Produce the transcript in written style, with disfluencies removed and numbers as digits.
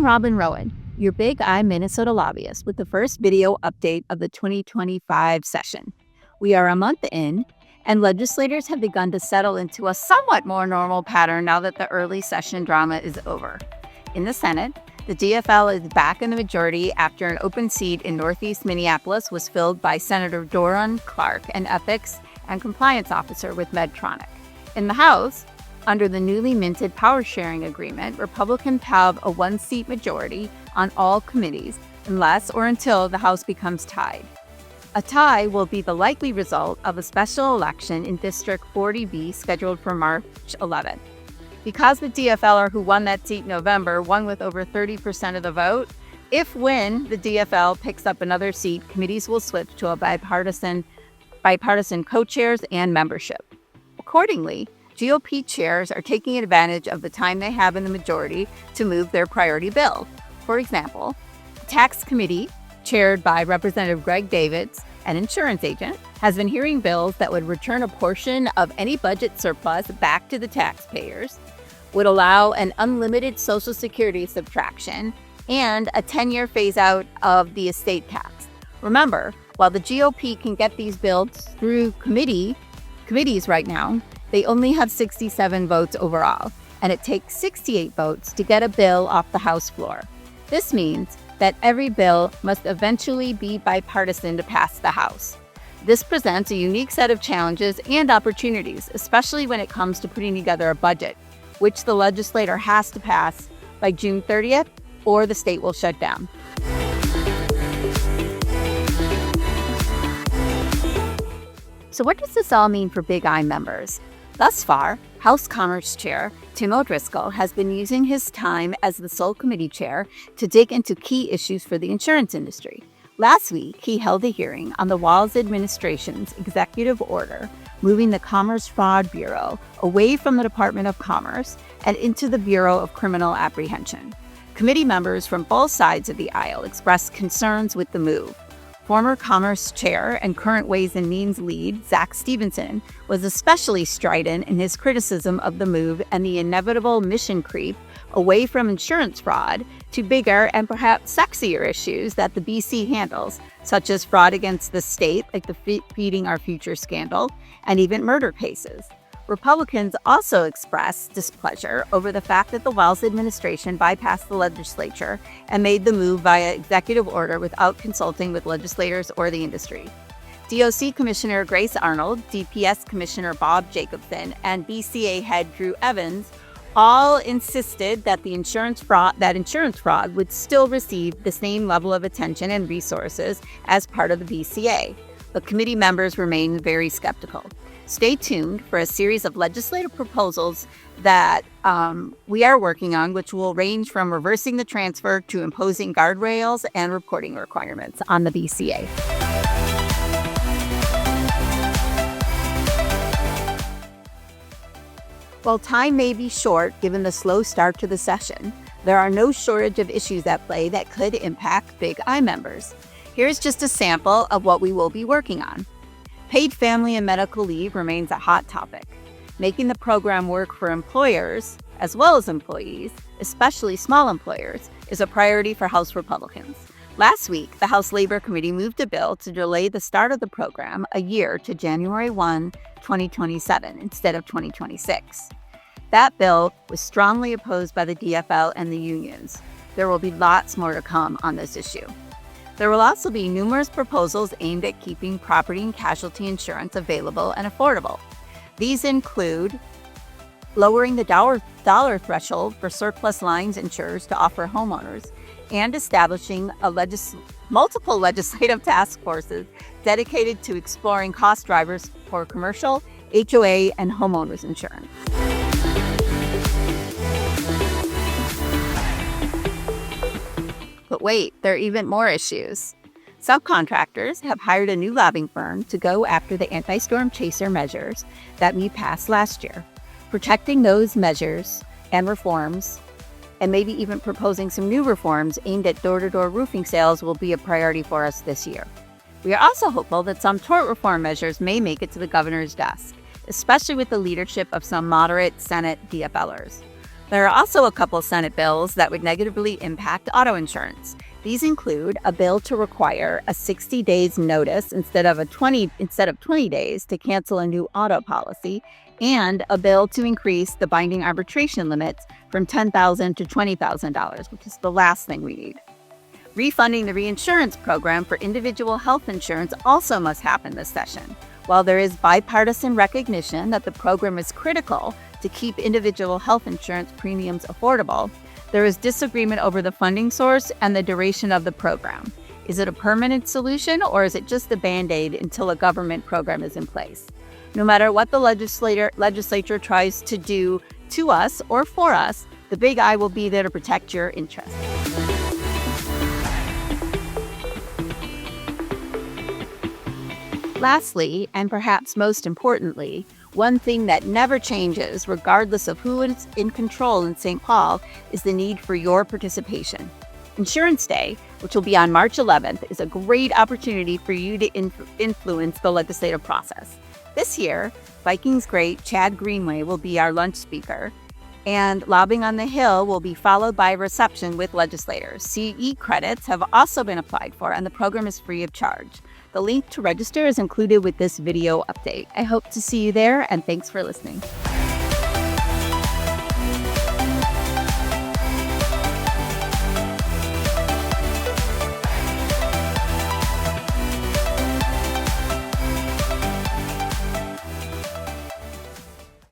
Robyn Rowen, your BIGiMN Minnesota lobbyist, with the first video update of the 2025 session. We are a month in, and legislators have begun to settle into a somewhat more normal pattern now that the early session drama is over. In the Senate, the DFL is back in the majority after an open seat in Northeast Minneapolis was filled by Senator Doran Clark, an ethics and compliance officer with Medtronic. In the House, under the newly minted power-sharing agreement, Republicans have a one-seat majority on all committees unless or until the House becomes tied. A tie will be the likely result of a special election in District 40B scheduled for March 11th. Because the DFLer who won that seat in November won with over 30% of the vote, if the DFL picks up another seat, committees will switch to a bipartisan co-chairs and membership. Accordingly, GOP chairs are taking advantage of the time they have in the majority to move their priority bill. For example, the Tax Committee, chaired by Representative Greg Davids, an insurance agent, has been hearing bills that would return a portion of any budget surplus back to the taxpayers, would allow an unlimited Social Security subtraction, and a 10-year phase-out of the estate tax. Remember, while the GOP can get these bills through committees right now, they only have 67 votes overall, and it takes 68 votes to get a bill off the House floor. This means that every bill must eventually be bipartisan to pass the House. This presents a unique set of challenges and opportunities, especially when it comes to putting together a budget, which the legislator has to pass by June 30th, or the state will shut down. So what does this all mean for BIGiMN members? Thus far, House Commerce Chair Tim O'Driscoll has been using his time as the sole committee chair to dig into key issues for the insurance industry. Last week, he held a hearing on the Walz administration's executive order moving the Commerce Fraud Bureau away from the Department of Commerce and into the Bureau of Criminal Apprehension. Committee members from both sides of the aisle expressed concerns with the move. Former Commerce Chair and current Ways and Means lead, Zach Stevenson, was especially strident in his criticism of the move and the inevitable mission creep away from insurance fraud to bigger and perhaps sexier issues that the BC handles, such as fraud against the state, like the Feeding Our Future scandal, and even murder cases. Republicans also expressed displeasure over the fact that the Walz administration bypassed the legislature and made the move via executive order without consulting with legislators or the industry. DOC Commissioner Grace Arnold, DPS Commissioner Bob Jacobson, and BCA head Drew Evans all insisted that insurance fraud would still receive the same level of attention and resources as part of the BCA, but committee members remain very skeptical. Stay tuned for a series of legislative proposals that we are working on, which will range from reversing the transfer to imposing guardrails and reporting requirements on the BCA. While time may be short given the slow start to the session, there are no shortage of issues at play that could impact BIGiMN members. Here's just a sample of what we will be working on. Paid family and medical leave remains a hot topic. Making the program work for employers, as well as employees, especially small employers, is a priority for House Republicans. Last week, the House Labor Committee moved a bill to delay the start of the program a year to January 1, 2027, instead of 2026. That bill was strongly opposed by the DFL and the unions. There will be lots more to come on this issue. There will also be numerous proposals aimed at keeping property and casualty insurance available and affordable. These include lowering the dollar threshold for surplus lines insurers to offer homeowners and establishing multiple legislative task forces dedicated to exploring cost drivers for commercial, HOA, and homeowners insurance. But wait, there are even more issues. Subcontractors have hired a new lobbying firm to go after the anti-storm chaser measures that we passed last year. Protecting those measures and reforms, and maybe even proposing some new reforms aimed at door-to-door roofing sales, will be a priority for us this year. We are also hopeful that some tort reform measures may make it to the governor's desk, especially with the leadership of some moderate Senate DFLers. There are also a couple Senate bills that would negatively impact auto insurance. These include a bill to require a 60 days notice instead of 20 days to cancel a new auto policy, and a bill to increase the binding arbitration limits from $10,000 to $20,000, which is the last thing we need. Refunding the reinsurance program for individual health insurance also must happen this session. While there is bipartisan recognition that the program is critical to keep individual health insurance premiums affordable, there is disagreement over the funding source and the duration of the program. Is it a permanent solution, or is it just a Band-Aid until a government program is in place? No matter what the legislature tries to do to us or for us, the Big I will be there to protect your interests. Lastly, and perhaps most importantly, one thing that never changes, regardless of who is in control in St. Paul, is the need for your participation. Insurance Day, which will be on March 11th, is a great opportunity for you to influence the legislative process. This year, Vikings great Chad Greenway will be our lunch speaker, and Lobbying on the Hill will be followed by a reception with legislators. CE credits have also been applied for, and the program is free of charge. The link to register is included with this video update. I hope to see you there, and thanks for listening.